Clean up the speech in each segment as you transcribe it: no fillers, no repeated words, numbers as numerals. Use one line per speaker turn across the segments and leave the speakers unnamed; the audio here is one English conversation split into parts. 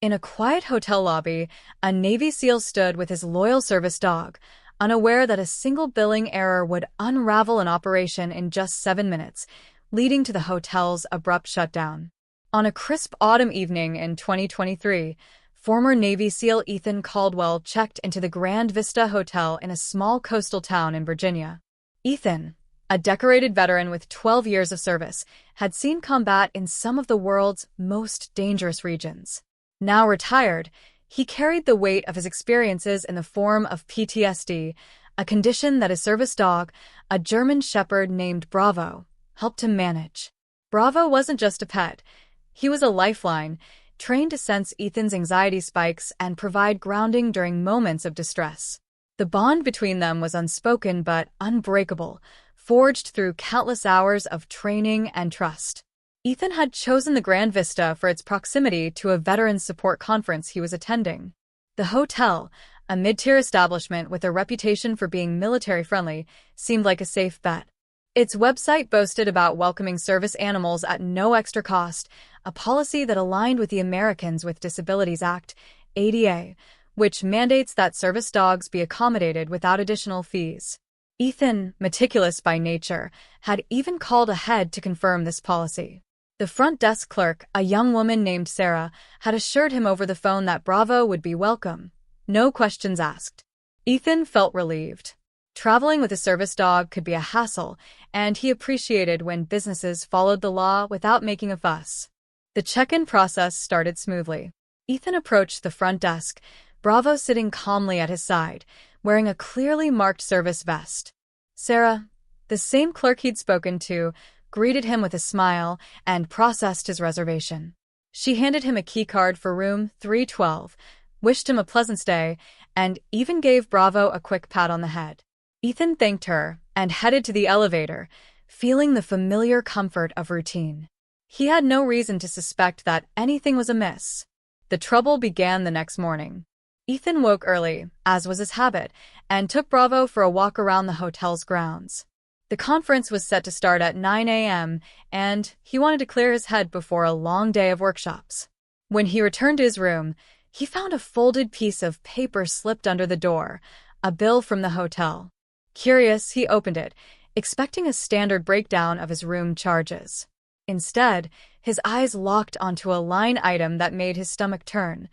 In a quiet hotel lobby, a Navy SEAL stood with his loyal service dog, unaware that a single billing error would unravel an operation in just 7 minutes, leading to the hotel's abrupt shutdown. On a crisp autumn evening in 2023, former Navy SEAL Ethan Caldwell checked into the Grand Vista Hotel in a small coastal town in Virginia. Ethan, a decorated veteran with 12 years of service, had seen combat in some of the world's most dangerous regions. Now retired, he carried the weight of his experiences in the form of PTSD, a condition that his service dog, a German shepherd named Bravo, helped him manage. Bravo wasn't just a pet. He was a lifeline, trained to sense Ethan's anxiety spikes and provide grounding during moments of distress. The bond between them was unspoken but unbreakable, forged through countless hours of training and trust. Ethan had chosen the Grand Vista for its proximity to a veterans support conference he was attending. The hotel, a mid-tier establishment with a reputation for being military-friendly, seemed like a safe bet. Its website boasted about welcoming service animals at no extra cost, a policy that aligned with the Americans with Disabilities Act, ADA, which mandates that service dogs be accommodated without additional fees. Ethan, meticulous by nature, had even called ahead to confirm this policy. The front desk clerk, a young woman named Sarah, had assured him over the phone that Bravo would be welcome. No questions asked. Ethan felt relieved. Traveling with a service dog could be a hassle, and he appreciated when businesses followed the law without making a fuss. The check-in process started smoothly. Ethan approached the front desk, Bravo sitting calmly at his side, wearing a clearly marked service vest. Sarah, the same clerk he'd spoken to, greeted him with a smile and processed his reservation. She handed him a key card for room 312, wished him a pleasant stay, and even gave Bravo a quick pat on the head. Ethan thanked her and headed to the elevator, feeling the familiar comfort of routine. He had no reason to suspect that anything was amiss. The trouble began the next morning. Ethan woke early, as was his habit, and took Bravo for a walk around the hotel's grounds. The conference was set to start at 9 a.m., and he wanted to clear his head before a long day of workshops. When he returned to his room, he found a folded piece of paper slipped under the door, a bill from the hotel. Curious, he opened it, expecting a standard breakdown of his room charges. Instead, his eyes locked onto a line item that made his stomach turn.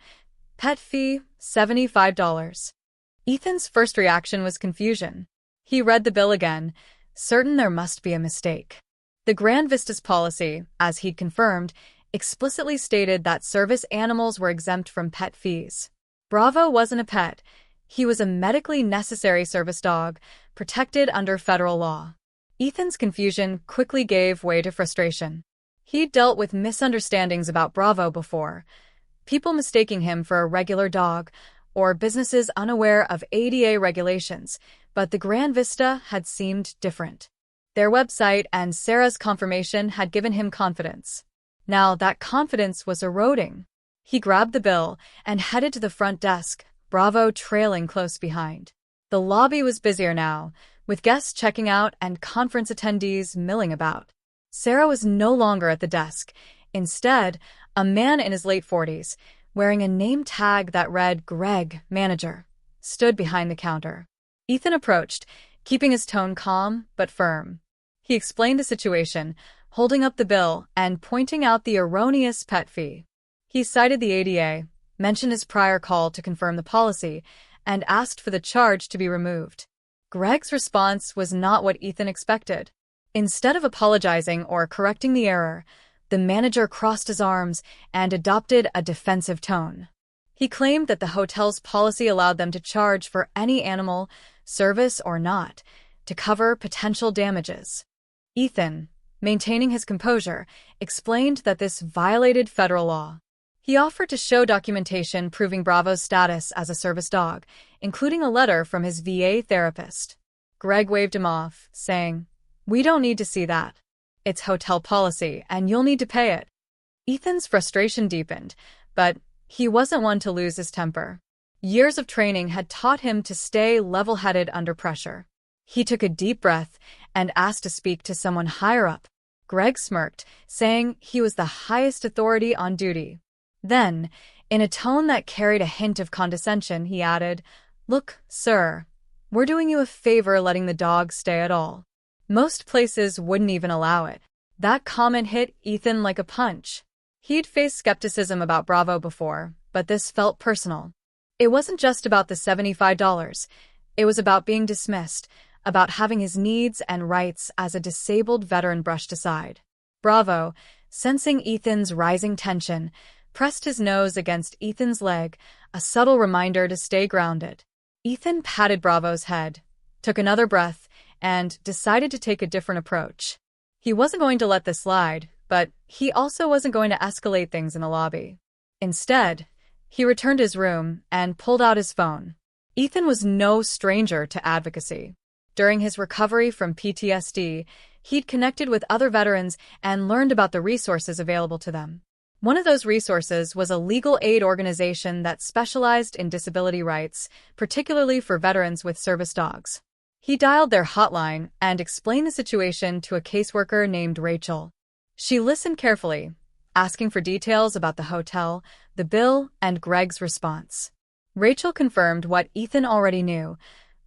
Pet fee, $75. Ethan's first reaction was confusion. He read the bill again, certain there must be a mistake. The Grand Vista's policy, as he'd confirmed, explicitly stated that service animals were exempt from pet fees. Bravo wasn't a pet. He was a medically necessary service dog, protected under federal law. Ethan's confusion quickly gave way to frustration. He'd dealt with misunderstandings about Bravo before, people mistaking him for a regular dog, or businesses unaware of ADA regulations, but the Grand Vista had seemed different. Their website and Sarah's confirmation had given him confidence. Now that confidence was eroding. He grabbed the bill and headed to the front desk, Bravo trailing close behind. The lobby was busier now, with guests checking out and conference attendees milling about. Sarah was no longer at the desk. Instead, a man in his late 40s, wearing a name tag that read Greg, manager, stood behind the counter. Ethan approached, keeping his tone calm but firm. He explained the situation, holding up the bill and pointing out the erroneous pet fee. He cited the ADA, mentioned his prior call to confirm the policy, and asked for the charge to be removed. Greg's response was not what Ethan expected. Instead of apologizing or correcting the error, the manager crossed his arms and adopted a defensive tone. He claimed that the hotel's policy allowed them to charge for any animal, service or not, to cover potential damages. Ethan, maintaining his composure, explained that this violated federal law. He offered to show documentation proving Bravo's status as a service dog, including a letter from his VA therapist. Greg waved him off, saying, "We don't need to see that. It's hotel policy, and you'll need to pay it." Ethan's frustration deepened, but he wasn't one to lose his temper. Years of training had taught him to stay level-headed under pressure. He took a deep breath and asked to speak to someone higher up. Greg smirked, saying he was the highest authority on duty. Then, In a tone that carried a hint of condescension, he added, "Look, sir, we're doing you a favor letting the dog stay at all. Most places wouldn't even allow it." That comment hit Ethan like a punch. He'd faced skepticism about Bravo before, but this felt personal. It wasn't just about the $75. It was about being dismissed, about having his needs and rights as a disabled veteran brushed aside. Bravo, sensing Ethan's rising tension, pressed his nose against Ethan's leg, a subtle reminder to stay grounded. Ethan patted Bravo's head, took another breath, and decided to take a different approach. He wasn't going to let this slide, but he also wasn't going to escalate things in the lobby. Instead, he returned to his room and pulled out his phone. Ethan was no stranger to advocacy. During his recovery from PTSD, he'd connected with other veterans and learned about the resources available to them. One of those resources was a legal aid organization that specialized in disability rights, particularly for veterans with service dogs. He dialed their hotline and explained the situation to a caseworker named Rachel. She listened carefully, asking for details about the hotel, the bill, and Greg's response. Rachel confirmed what Ethan already knew.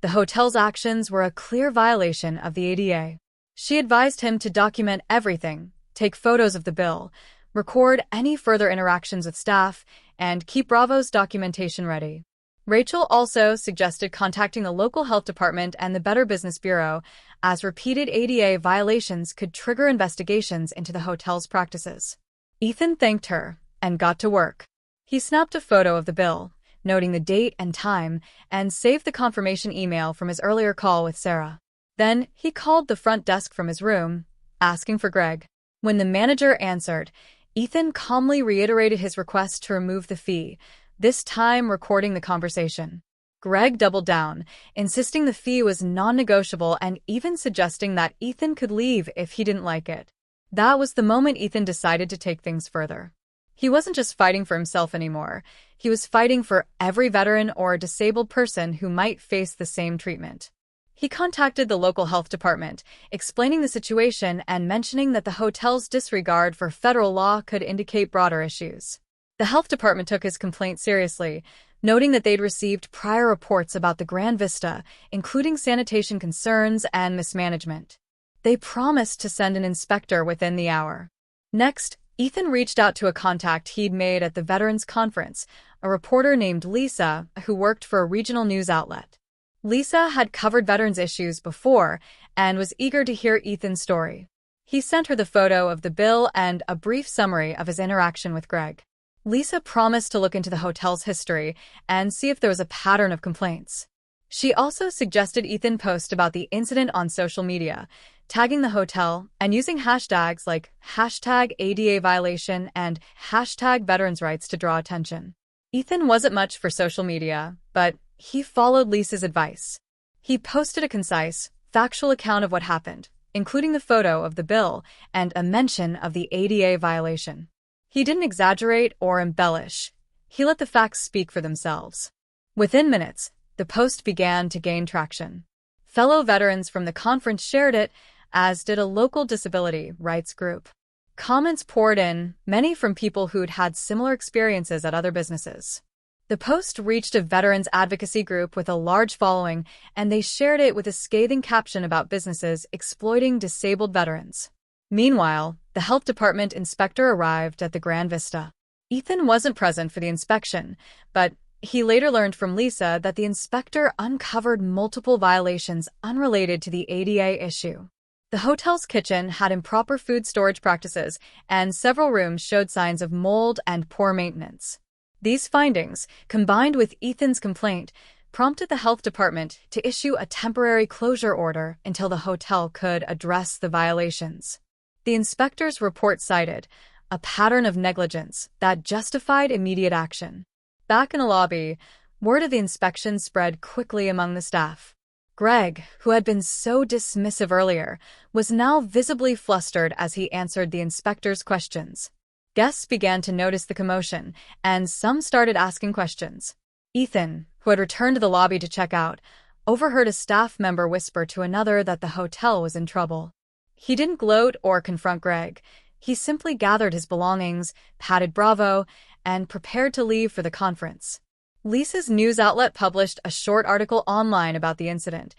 The hotel's actions were a clear violation of the ADA. She advised him to document everything, take photos of the bill, record any further interactions with staff, and keep Bravo's documentation ready. Rachel also suggested contacting the local health department and the Better Business Bureau, as repeated ADA violations could trigger investigations into the hotel's practices. Ethan thanked her and got to work. He snapped a photo of the bill, noting the date and time, and saved the confirmation email from his earlier call with Sarah. Then he called the front desk from his room, asking for Greg. When the manager answered, Ethan calmly reiterated his request to remove the fee, this time recording the conversation. Greg doubled down, insisting the fee was non-negotiable and even suggesting that Ethan could leave if he didn't like it. That was the moment Ethan decided to take things further. He wasn't just fighting for himself anymore. He was fighting for every veteran or disabled person who might face the same treatment. He contacted the local health department, explaining the situation and mentioning that the hotel's disregard for federal law could indicate broader issues. The health department took his complaint seriously, noting that they'd received prior reports about the Grand Vista, including sanitation concerns and mismanagement. They promised to send an inspector within the hour. Next, Ethan reached out to a contact he'd made at the Veterans Conference, a reporter named Lisa who worked for a regional news outlet. Lisa had covered veterans' issues before and was eager to hear Ethan's story. He sent her the photo of the bill and a brief summary of his interaction with Greg. Lisa promised to look into the hotel's history and see if there was a pattern of complaints. She also suggested Ethan post about the incident on social media, tagging the hotel and using hashtags like #ADA violation and #veterans rights to draw attention. Ethan wasn't much for social media, but he followed Lisa's advice. He posted a concise, factual account of what happened, including the photo of the bill and a mention of the ADA violation. He didn't exaggerate or embellish. He let the facts speak for themselves. Within minutes, the post began to gain traction. Fellow veterans from the conference shared it, as did a local disability rights group. Comments poured in, many from people who'd had similar experiences at other businesses. The post reached a veterans advocacy group with a large following, and they shared it with a scathing caption about businesses exploiting disabled veterans. Meanwhile, the health department inspector arrived at the Grand Vista. Ethan wasn't present for the inspection, but he later learned from Lisa that the inspector uncovered multiple violations unrelated to the ADA issue. The hotel's kitchen had improper food storage practices, and several rooms showed signs of mold and poor maintenance. These findings, combined with Ethan's complaint, prompted the health department to issue a temporary closure order until the hotel could address the violations. The inspector's report cited a pattern of negligence that justified immediate action. Back in the lobby, word of the inspection spread quickly among the staff. Greg, who had been so dismissive earlier, was now visibly flustered as he answered the inspector's questions. Guests began to notice the commotion, and some started asking questions. Ethan, who had returned to the lobby to check out, overheard a staff member whisper to another that the hotel was in trouble. He didn't gloat or confront Greg. He simply gathered his belongings, patted Bravo, and prepared to leave for the conference. Lisa's news outlet published a short article online about the incident,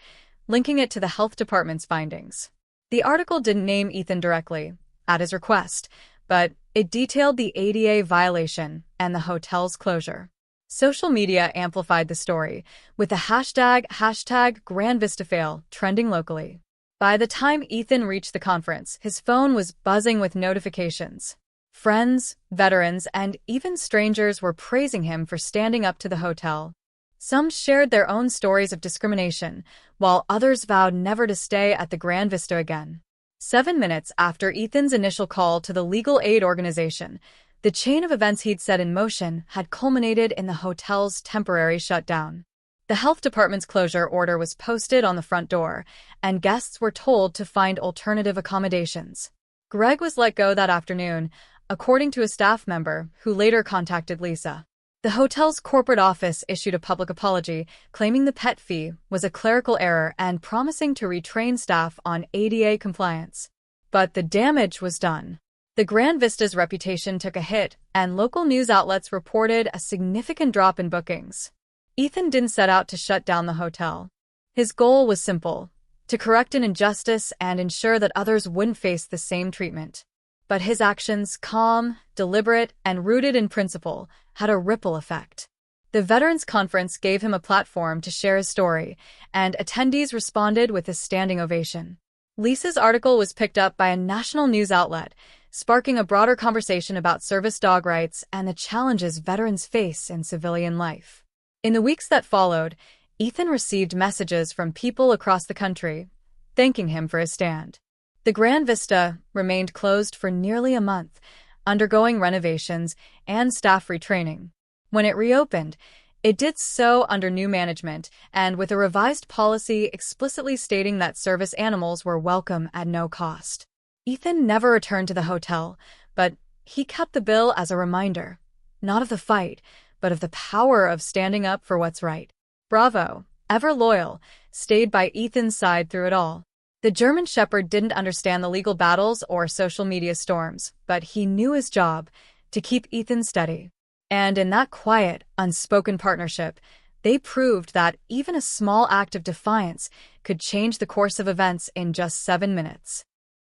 linking it to the health department's findings. The article didn't name Ethan directly, at his request, but it detailed the ADA violation and the hotel's closure. Social media amplified the story, with the hashtag #GrandVistaFail trending locally. By the time Ethan reached the conference, his phone was buzzing with notifications. Friends, veterans, and even strangers were praising him for standing up to the hotel. Some shared their own stories of discrimination, while others vowed never to stay at the Grand Vista again. 7 minutes after Ethan's initial call to the legal aid organization, the chain of events he'd set in motion had culminated in the hotel's temporary shutdown. The health department's closure order was posted on the front door, and guests were told to find alternative accommodations. Greg was let go that afternoon, according to a staff member who later contacted Lisa. The hotel's corporate office issued a public apology, claiming the pet fee was a clerical error and promising to retrain staff on ADA compliance. But the damage was done. The Grand Vista's reputation took a hit, and local news outlets reported a significant drop in bookings. Ethan didn't set out to shut down the hotel. His goal was simple: to correct an injustice and ensure that others wouldn't face the same treatment. But his actions, calm, deliberate, and rooted in principle, had a ripple effect. The Veterans Conference gave him a platform to share his story, and attendees responded with a standing ovation. Lisa's article was picked up by a national news outlet, sparking a broader conversation about service dog rights and the challenges veterans face in civilian life. In the weeks that followed, Ethan received messages from people across the country, thanking him for his stand. The Grand Vista remained closed for nearly a month, undergoing renovations and staff retraining. When it reopened, it did so under new management and with a revised policy explicitly stating that service animals were welcome at no cost. Ethan never returned to the hotel, but he kept the bill as a reminder, not of the fight, but of the power of standing up for what's right. Bravo, ever loyal, stayed by Ethan's side through it all. The German Shepherd didn't understand the legal battles or social media storms, but he knew his job: to keep Ethan steady. And in that quiet, unspoken partnership, they proved that even a small act of defiance could change the course of events in just 7 minutes.